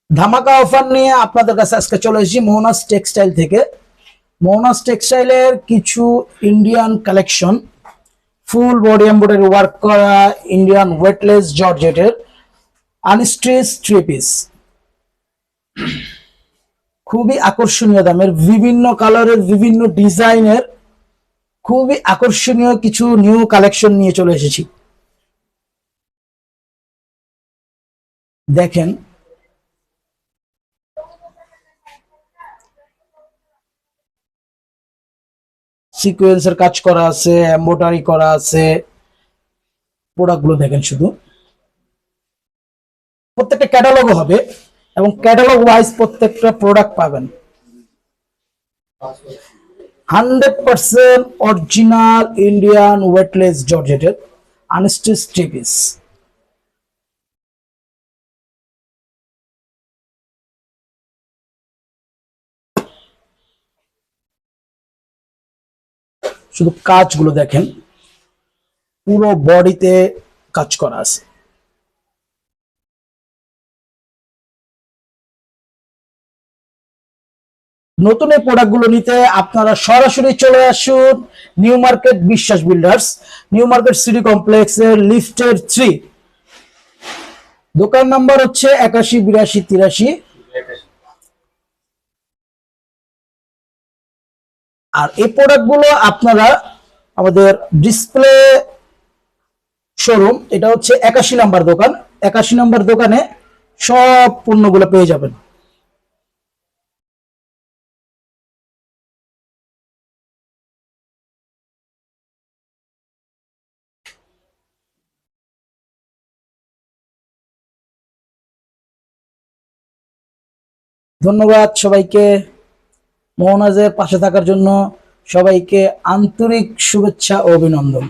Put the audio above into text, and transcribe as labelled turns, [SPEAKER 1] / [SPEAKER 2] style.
[SPEAKER 1] ধামাকা অফার নিয়ে আপনাদের কাছে আজকে চলে এসেছি মোহনাস টেক্সটাইল থেকে। মোহনাস টেক্সটাইলের কিছু Indian collection, full body embroidery work করা ইন্ডিয়ান ওয়েটলেস জর্জেটের আনস্টিচ থ্রি পিস, খুবই আকর্ষণীয় দামের, বিভিন্ন কালারের বিভিন্ন ডিজাইনের খুবই আকর্ষণীয় কিছু নিউ কালেকশন নিয়ে চলে এসেছি। দেখেন, সিকোয়েন্সের কাজ করা আছে, এমব্রয়ডারি করা আছে। প্রোডাক্টগুলো দেখেন, শুধু প্রত্যেকটা ক্যাটালগও হবে এবং ক্যাটালগ ওয়াইজ প্রত্যেকটা প্রোডাক্ট পাবেন। 100% অরিজিনাল ইন্ডিয়ান ওয়েটলেস জর্জেটের আনস্টিচ থ্রি পিস। শুধু কাজগুলো দেখেন, পুরো বডিতে কাজ করা আছে। নতুন এই প্রোডাক্টগুলো নিতে আপনারা সরাসরি চলে আসুন নিউ মার্কেট বিশ্বাস বিল্ডার্স, নিউ মার্কেট সিটি কমপ্লেক্সের লিফটের 3। দোকান নাম্বার হচ্ছে 81 82 83। আর এই প্রোডাক্টগুলো আপনারা আমাদের ডিসপ্লে শোরুম, এটা হচ্ছে 81 নাম্বার দোকান, 81 নাম্বার দোকানে সব পণ্যগুলো পেয়ে যাবেন। ধন্যবাদ সবাইকে মোহনাজের পাশে থাকার জন্য। সবাইকে আন্তরিক শুভেচ্ছা ও অভিনন্দন।